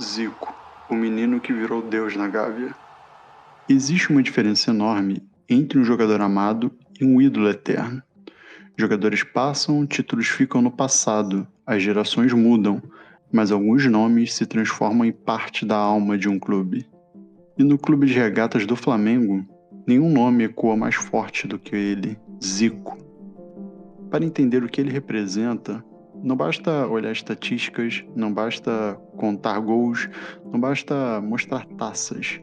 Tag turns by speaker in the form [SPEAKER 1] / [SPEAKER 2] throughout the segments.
[SPEAKER 1] Zico, o menino que virou Deus na Gávea. Existe uma diferença enorme entre um jogador amado e um ídolo eterno. Jogadores passam, títulos ficam no passado, as gerações mudam, mas alguns nomes se transformam em parte da alma de um clube. E no clube de regatas do Flamengo, nenhum nome ecoa mais forte do que ele, Zico. Para entender o que ele representa, não basta olhar estatísticas, não basta contar gols, não basta mostrar taças.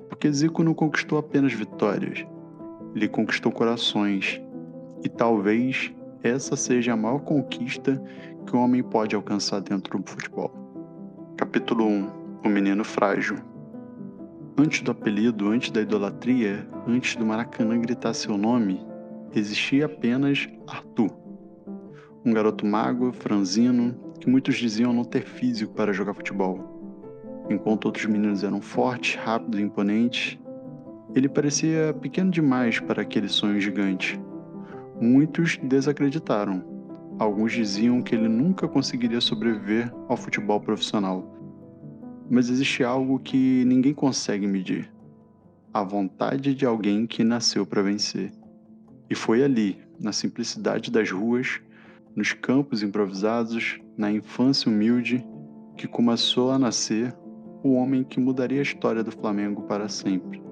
[SPEAKER 1] Porque Zico não conquistou apenas vitórias, ele conquistou corações. E talvez essa seja a maior conquista que um homem pode alcançar dentro do futebol. Capítulo 1. O menino frágil. Antes do apelido, antes da idolatria, antes do Maracanã gritar seu nome, existia apenas Arthur. Um garoto magro, franzino, que muitos diziam não ter físico para jogar futebol. Enquanto outros meninos eram fortes, rápidos e imponentes, ele parecia pequeno demais para aquele sonho gigante. Muitos desacreditaram. Alguns diziam que ele nunca conseguiria sobreviver ao futebol profissional. Mas existe algo que ninguém consegue medir: a vontade de alguém que nasceu para vencer. E foi ali, na simplicidade das ruas, nos campos improvisados, na infância humilde, que começou a nascer o homem que mudaria a história do Flamengo para sempre.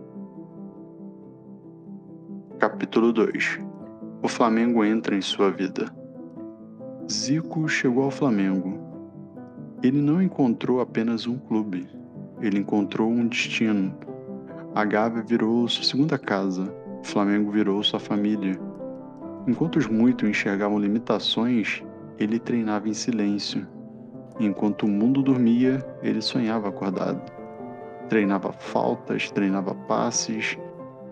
[SPEAKER 1] Capítulo 2. O Flamengo entra em sua vida. Zico chegou ao Flamengo. Ele não encontrou apenas um clube, ele encontrou um destino. A Gávea virou sua segunda casa, o Flamengo virou sua família. Enquanto os muitos enxergavam limitações, ele treinava em silêncio. Enquanto o mundo dormia, ele sonhava acordado. Treinava faltas, treinava passes,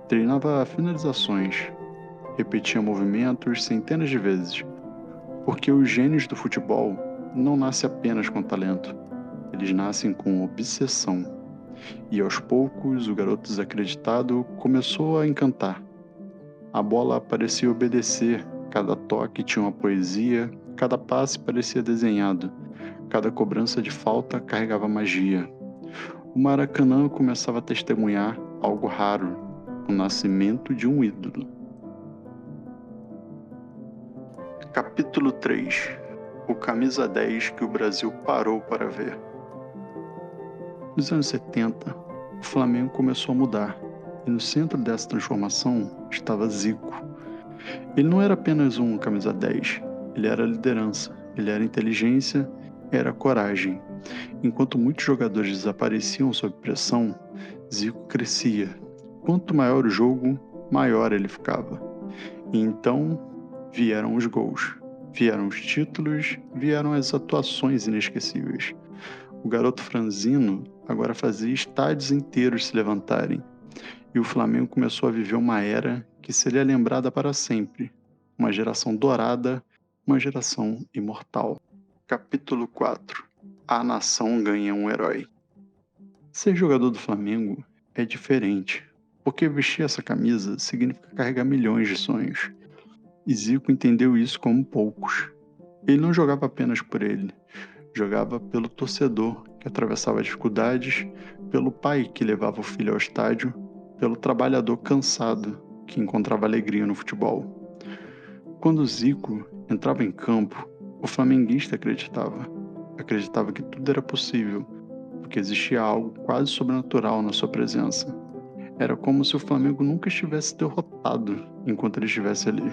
[SPEAKER 1] treinava finalizações. Repetia movimentos centenas de vezes. Porque os gênios do futebol não nascem apenas com talento. Eles nascem com obsessão. E aos poucos, o garoto desacreditado começou a encantar. A bola parecia obedecer, cada toque tinha uma poesia, cada passe parecia desenhado, cada cobrança de falta carregava magia. O Maracanã começava a testemunhar algo raro, o nascimento de um ídolo. Capítulo 3. O camisa 10 que o Brasil parou para ver. Nos anos 70, o Flamengo começou a mudar, e no centro dessa transformação estava Zico. Ele não era apenas um camisa 10, ele era liderança, ele era inteligência, era coragem. Enquanto muitos jogadores desapareciam sob pressão, Zico crescia. Quanto maior o jogo, maior ele ficava. E então vieram os gols, vieram os títulos, vieram as atuações inesquecíveis. O garoto franzino agora fazia estádios inteiros se levantarem. E o Flamengo começou a viver uma era que seria lembrada para sempre. Uma geração dourada, uma geração imortal. Capítulo 4. A nação ganha um herói. Ser jogador do Flamengo é diferente, porque vestir essa camisa significa carregar milhões de sonhos. E Zico entendeu isso como poucos. Ele não jogava apenas por ele, jogava pelo torcedor que atravessava dificuldades, pelo pai que levava o filho ao estádio, pelo trabalhador cansado que encontrava alegria no futebol. Quando Zico entrava em campo, o flamenguista acreditava que tudo era possível, porque existia algo quase sobrenatural na sua presença. Era como se o Flamengo nunca estivesse derrotado enquanto ele estivesse ali.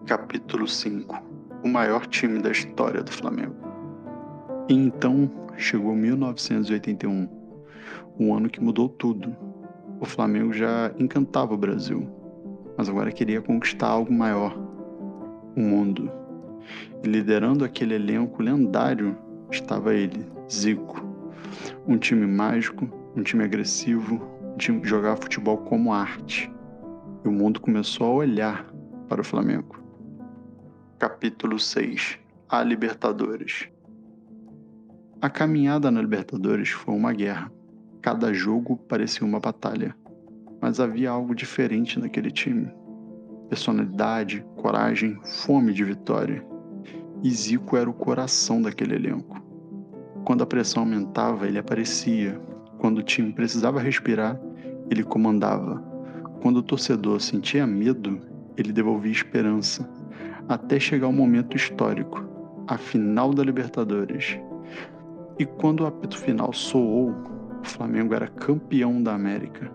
[SPEAKER 1] Capítulo 5. O maior time da história do Flamengo. E então chegou 1981, um ano que mudou tudo. O Flamengo já encantava o Brasil, mas agora queria conquistar algo maior, o mundo. E liderando aquele elenco lendário estava ele, Zico. Um time mágico, um time agressivo, um time que jogava futebol como arte. E o mundo começou a olhar para o Flamengo. Capítulo 6. A Libertadores. A caminhada na Libertadores foi uma guerra. Cada jogo parecia uma batalha. Mas havia algo diferente naquele time. Personalidade, coragem, fome de vitória. E Zico era o coração daquele elenco. Quando a pressão aumentava, ele aparecia. Quando o time precisava respirar, ele comandava. Quando o torcedor sentia medo, ele devolvia esperança. Até chegar o momento histórico, a final da Libertadores. E quando o apito final soou, o Flamengo era campeão da América.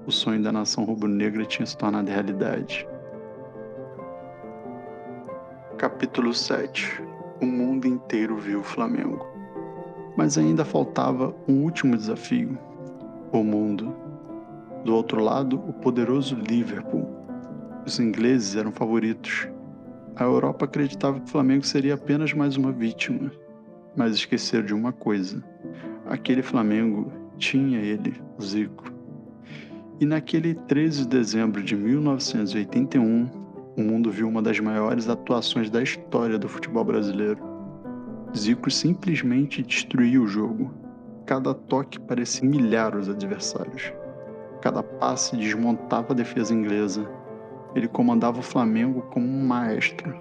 [SPEAKER 1] O sonho da nação rubro-negra tinha se tornado realidade. Capítulo 7. O mundo inteiro viu o Flamengo. Mas ainda faltava um último desafio: o mundo. Do outro lado, o poderoso Liverpool. Os ingleses eram favoritos. A Europa acreditava que o Flamengo seria apenas mais uma vítima. Mas esqueceram de uma coisa: aquele Flamengo tinha ele, o Zico. E naquele 13 de dezembro de 1981, o mundo viu uma das maiores atuações da história do futebol brasileiro. Zico simplesmente destruiu o jogo. Cada toque parecia humilhar os adversários. Cada passe desmontava a defesa inglesa. Ele comandava o Flamengo como um maestro.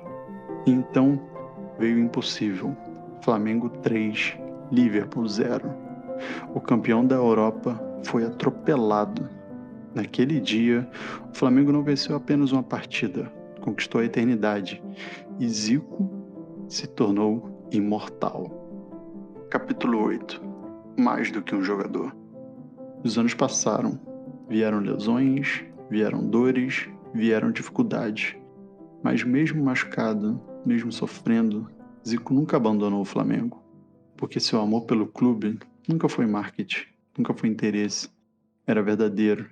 [SPEAKER 1] E então veio o impossível. Flamengo 3, Liverpool 0. O campeão da Europa foi atropelado. Naquele dia, o Flamengo não venceu apenas uma partida, conquistou a eternidade. E Zico se tornou imortal. Capítulo 8. Mais do que um jogador. Os anos passaram. Vieram lesões, vieram dores, vieram dificuldades. Mas mesmo machucado, mesmo sofrendo, Zico nunca abandonou o Flamengo. Porque seu amor pelo clube nunca foi marketing, nunca foi interesse. Era verdadeiro.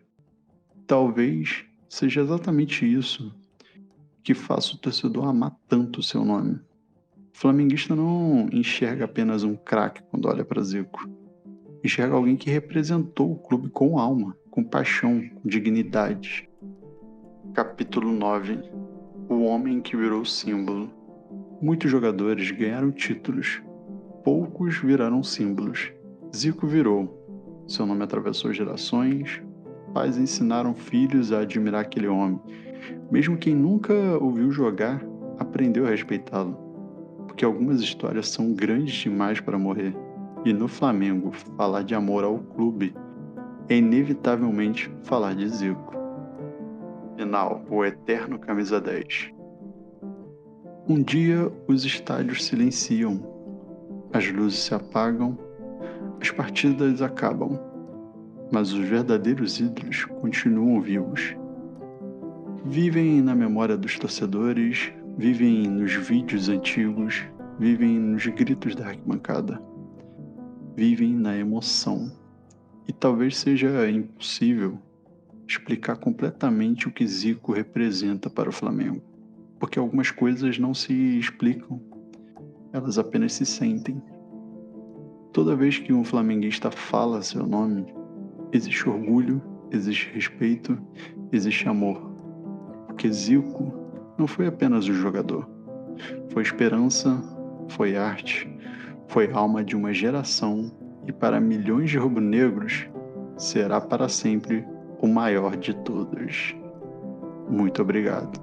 [SPEAKER 1] Talvez seja exatamente isso que faça o torcedor amar tanto o seu nome. O flamenguista não enxerga apenas um craque quando olha para Zico. Enxerga alguém que representou o clube com alma, com paixão, com dignidade. Capítulo 9. O homem que virou símbolo. Muitos jogadores ganharam títulos. Poucos viraram símbolos. Zico virou. Seu nome atravessou gerações. Pais ensinaram filhos a admirar aquele homem. Mesmo quem nunca o viu jogar, aprendeu a respeitá-lo. Porque algumas histórias são grandes demais para morrer. E no Flamengo, falar de amor ao clube é inevitavelmente falar de Zico. Final, o eterno camisa 10. Um dia os estádios silenciam, as luzes se apagam, as partidas acabam, mas os verdadeiros ídolos continuam vivos. Vivem na memória dos torcedores, vivem nos vídeos antigos, vivem nos gritos da arquibancada, vivem na emoção. E talvez seja impossível explicar completamente o que Zico representa para o Flamengo, porque algumas coisas não se explicam, elas apenas se sentem. Toda vez que um flamenguista fala seu nome, existe orgulho, existe respeito, existe amor, porque Zico não foi apenas um jogador, foi esperança, foi arte, foi alma de uma geração e para milhões de rubro-negros será para sempre o maior de todos. Muito obrigado.